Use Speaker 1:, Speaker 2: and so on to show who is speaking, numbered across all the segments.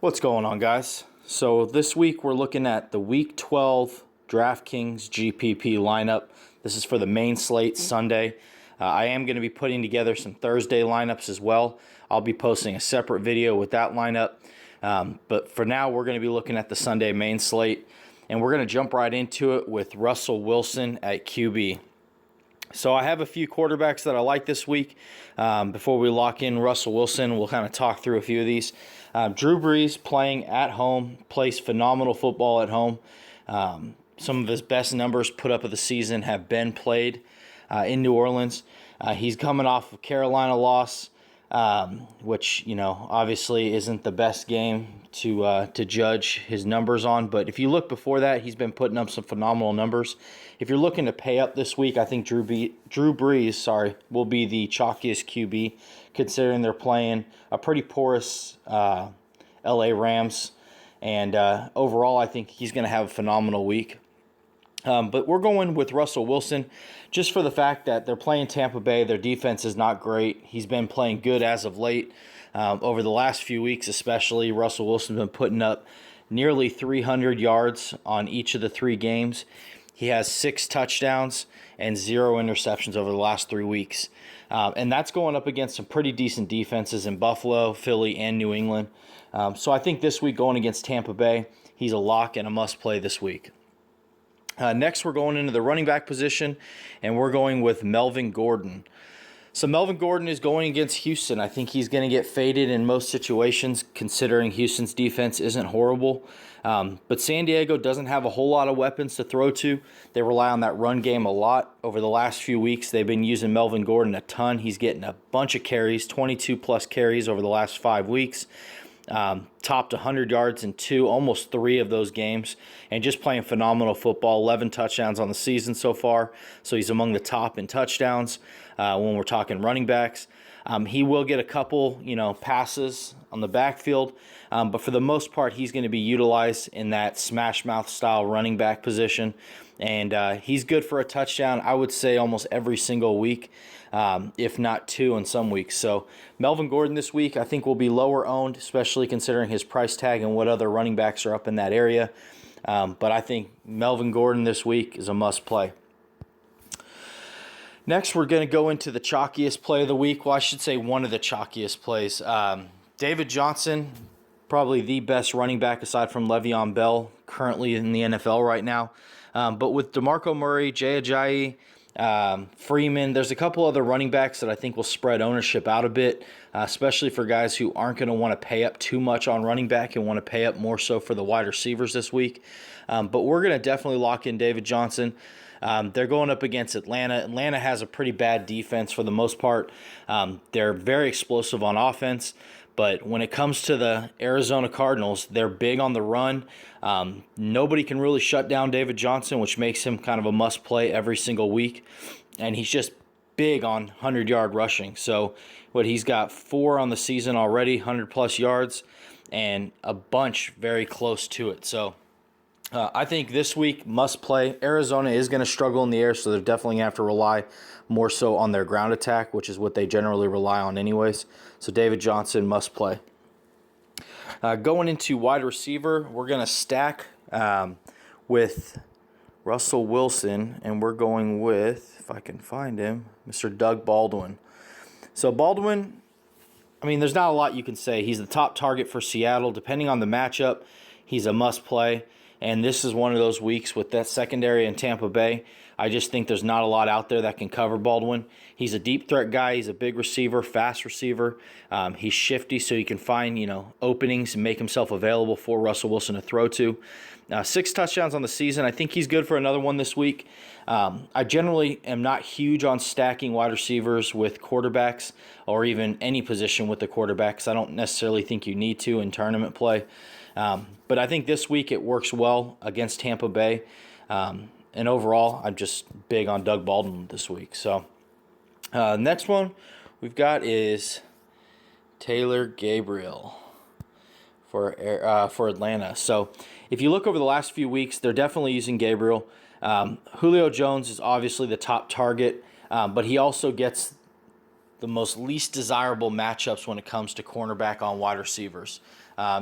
Speaker 1: What's going on, guys? So this week we're looking at the Week 12 Draftkings Gpp lineup. This is for the main slate Sunday. I am going to be putting together some Thursday lineups as well. I'll be posting a separate video with that lineup. But for now, we're going to be looking at the Sunday main slate, and we're going to jump right into it with Russell Wilson at QB. So I have a few quarterbacks that I like this week. Before we lock in Russell Wilson, we'll kind of talk through a few of these. Drew Brees playing at home, plays phenomenal football at home. Some of his best numbers put up of the season have been played in New Orleans. He's coming off of Carolina loss, which, obviously isn't the best game to judge his numbers on. But if you look before that, he's been putting up some phenomenal numbers. If you're looking to pay up this week, I think Drew Brees, will be the chalkiest QB, considering they're playing a pretty porous LA Rams. And overall, I think he's going to have a phenomenal week. But we're going with Russell Wilson just for the fact that they're playing Tampa Bay. Their defense is not great. He's been playing good as of late. Over the last few weeks especially, Russell Wilson's been putting up nearly 300 yards on each of the 3 games. He has 6 touchdowns and 0 interceptions over the last 3 weeks. And that's going up against some pretty decent defenses in Buffalo, Philly, and New England. So I think this week going against Tampa Bay, he's a lock and a must-play this week. Next, we're going into the running back position, and we're going with Melvin Gordon. So Melvin Gordon is going against Houston. I think he's going to get faded in most situations, considering Houston's defense isn't horrible. But San Diego doesn't have a whole lot of weapons to throw to. They rely on that run game a lot. Over the last few weeks, they've been using Melvin Gordon a ton. He's getting a bunch of carries, 22-plus carries over the last 5 weeks. Topped 100 yards in almost 3 of those games, and just playing phenomenal football. 11 touchdowns on the season so far, so he's among the top in touchdowns when we're talking running backs. He will get a couple, passes on the backfield, but for the most part, he's going to be utilized in that smash mouth style running back position, and he's good for a touchdown, I would say, almost every single week. If not 2 in some weeks. So Melvin Gordon this week I think will be lower owned, especially considering his price tag and what other running backs are up in that area. But I think Melvin Gordon this week is a must play. Next, we're going to go into the chalkiest play of the week. Well, I should say one of the chalkiest plays. David Johnson, probably the best running back aside from Le'Veon Bell currently in the NFL right now. But with DeMarco Murray, Jay Ajayi, Freeman, there's a couple other running backs that I think will spread ownership out a bit, especially for guys who aren't going to want to pay up too much on running back and want to pay up more so for the wide receivers this week. But we're going to definitely lock in David Johnson. They're going up against Atlanta. Atlanta has a pretty bad defense for the most part. They're very explosive on offense. But when it comes to the Arizona Cardinals, they're big on the run. Nobody can really shut down David Johnson, which makes him kind of a must-play every single week. And he's just big on 100-yard rushing. So he's got 4 on the season already, 100-plus yards, and a bunch very close to it. So I think this week, must play. Arizona is going to struggle in the air, so they're definitely going to have to rely more so on their ground attack, which is what they generally rely on anyways. So David Johnson, must play. Going into wide receiver, we're going to stack with Russell Wilson, and we're going with, if I can find him, Mr. Doug Baldwin. So Baldwin, there's not a lot you can say. He's the top target for Seattle. Depending on the matchup, he's a must play. And this is one of those weeks with that secondary in Tampa Bay. I just think there's not a lot out there that can cover Baldwin. He's a deep threat guy. He's a big receiver, fast receiver. He's shifty, so he can find openings and make himself available for Russell Wilson to throw to. 6 touchdowns on the season. I think he's good for another one this week. I generally am not huge on stacking wide receivers with quarterbacks or even any position with the quarterbacks. I don't necessarily think you need to in tournament play. But I think this week it works well against Tampa Bay. And overall, I'm just big on Doug Baldwin this week. So next one we've got is Taylor Gabriel for Atlanta. So if you look over the last few weeks, they're definitely using Gabriel. Julio Jones is obviously the top target, but he also gets the most least desirable matchups when it comes to cornerback on wide receivers.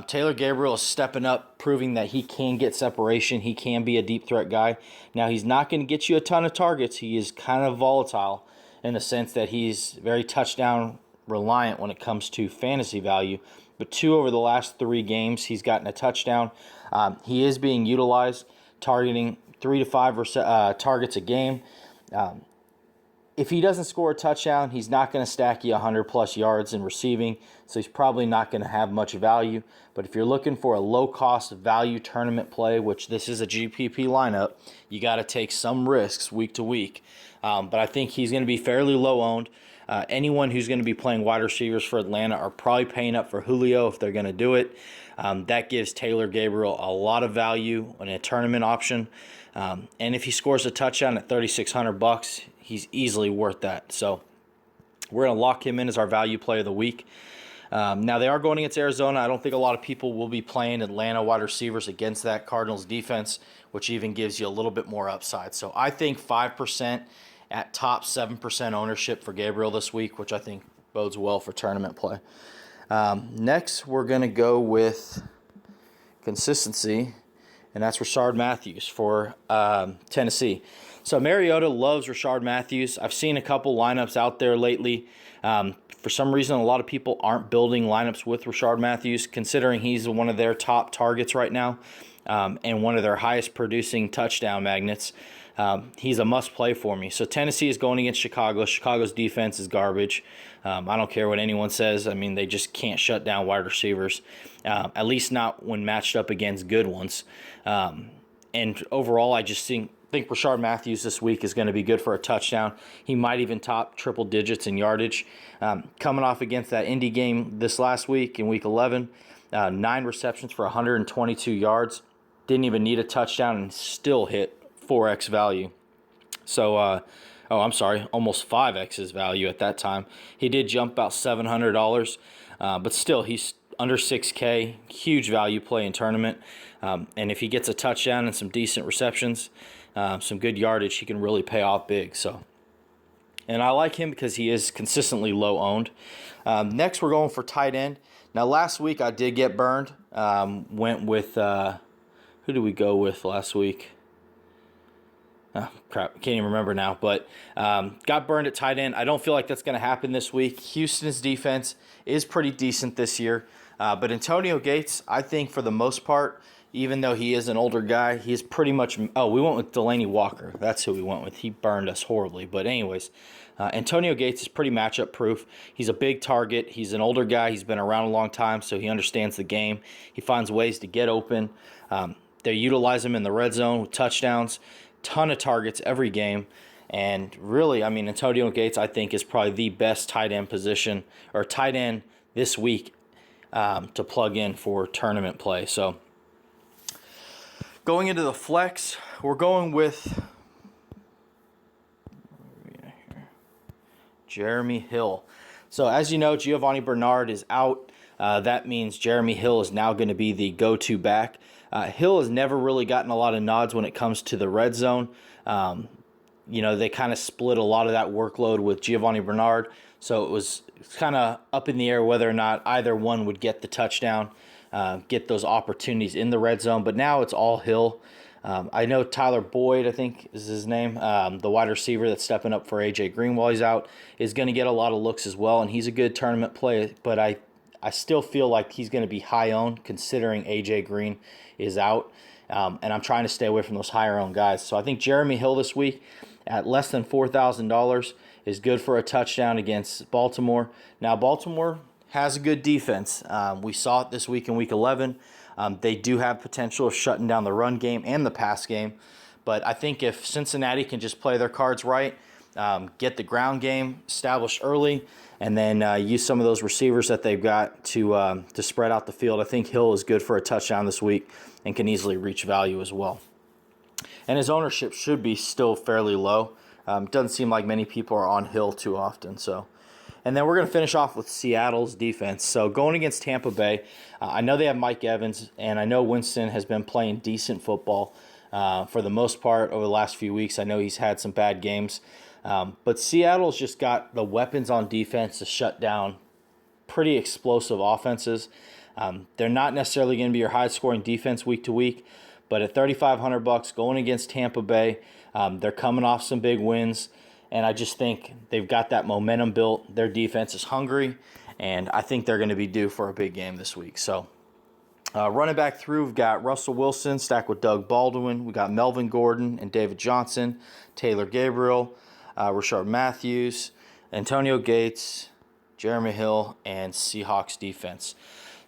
Speaker 1: Taylor Gabriel is stepping up, proving that he can get separation. He can be a deep threat guy. Now, he's not going to get you a ton of targets. He is kind of volatile in the sense that he's very touchdown reliant when it comes to fantasy value. But 2 over the last 3 games, he's gotten a touchdown. He is being utilized, targeting 3 to 5 targets a game. If he doesn't score a touchdown, he's not going to stack you 100-plus yards in receiving, so he's probably not going to have much value. But if you're looking for a low-cost value tournament play, which this is a GPP lineup, you got to take some risks week to week. But I think he's going to be fairly low-owned. Anyone who's going to be playing wide receivers for Atlanta are probably paying up for Julio if they're going to do it. That gives Taylor Gabriel a lot of value on a tournament option. And if he scores a touchdown at $3,600, he's easily worth that. So we're going to lock him in as our value play of the week. Now, they are going against Arizona. I don't think a lot of people will be playing Atlanta wide receivers against that Cardinals defense, which even gives you a little bit more upside. So I think 5% at top 7% ownership for Gabriel this week, which I think bodes well for tournament play. Next, we're going to go with consistency, and that's Rashard Matthews for Tennessee. So Mariota loves Rashard Matthews. I've seen a couple lineups out there lately. For some reason, a lot of people aren't building lineups with Rashard Matthews, considering he's one of their top targets right now and one of their highest producing touchdown magnets. He's a must-play for me. So Tennessee is going against Chicago. Chicago's defense is garbage. I don't care what anyone says. I mean, they just can't shut down wide receivers, at least not when matched up against good ones. And overall, I just think Rashard Matthews this week is going to be good for a touchdown. He might even top triple digits in yardage. Coming off against that Indy game this last week in Week 11, 9 receptions for 122 yards. Didn't even need a touchdown and still hit 4x value. So, almost 5x his value at that time. He did jump about $700, but still, he's under 6K, huge value play in tournament. And if he gets a touchdown and some decent receptions, some good yardage, he can really pay off big. So, and I like him because he is consistently low owned. Next, we're going for tight end. Now, last week I did get burned. Went with who did we go with last week? Oh, crap, can't even remember now. But got burned at tight end. I don't feel like that's going to happen this week. Houston's defense is pretty decent this year. But Antonio Gates, I think for the most part, even though he is an older guy, he's pretty much... Oh, we went with Delaney Walker. That's who we went with. He burned us horribly. But anyways, Antonio Gates is pretty matchup proof. He's a big target. He's an older guy. He's been around a long time, so he understands the game. He finds ways to get open. They utilize him in the red zone with touchdowns. Ton of targets every game. And really, I mean, Antonio Gates, I think, is probably the best tight end position or tight end this week to plug in for tournament play. So going into the flex, we're going with Jeremy Hill. So as you know, Giovanni Bernard is out. That means Jeremy Hill is now going to be the go-to back. Hill has never really gotten a lot of nods when it comes to the red zone. They kind of split a lot of that workload with Giovanni Bernard. So it was kind of up in the air whether or not either one would get the touchdown, get those opportunities in the red zone. But now it's all Hill. I know Tyler Boyd, I think is his name, the wide receiver that's stepping up for A.J. Green while he's out, is going to get a lot of looks as well. And he's a good tournament play. But I still feel like he's going to be high owned considering A.J. Green is out. And I'm trying to stay away from those higher owned guys. So I think Jeremy Hill this week at less than $4,000 is good for a touchdown against Baltimore. Now, Baltimore has a good defense. We saw it this week in Week 11. They do have potential of shutting down the run game and the pass game. But I think if Cincinnati can just play their cards right, get the ground game established early, and then use some of those receivers that they've got to spread out the field, I think Hill is good for a touchdown this week and can easily reach value as well. And his ownership should be still fairly low. Doesn't seem like many people are on Hill too often. And then we're going to finish off with Seattle's defense. So going against Tampa Bay, I know they have Mike Evans, and I know Winston has been playing decent football for the most part over the last few weeks. I know he's had some bad games. But Seattle's just got the weapons on defense to shut down pretty explosive offenses. They're not necessarily going to be your high-scoring defense week to week, but at $3,500 going against Tampa Bay, they're coming off some big wins, and I just think they've got that momentum built. Their defense is hungry, and I think they're going to be due for a big game this week. So running back through, we've got Russell Wilson stacked with Doug Baldwin. We got Melvin Gordon and David Johnson, Taylor Gabriel, Rashard Matthews, Antonio Gates, Jeremy Hill, and Seahawks defense.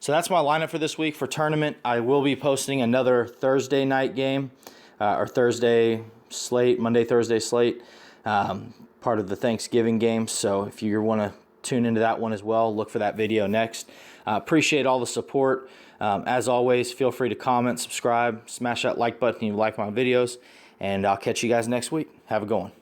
Speaker 1: So that's my lineup for this week. For tournament, I will be posting another Thursday night game, or Thursday slate, Monday, Thursday slate, part of the Thanksgiving game. So if you want to tune into that one as well, look for that video next. Appreciate all the support. As always, feel free to comment, subscribe, smash that like button if you like my videos, and I'll catch you guys next week. Have a good one.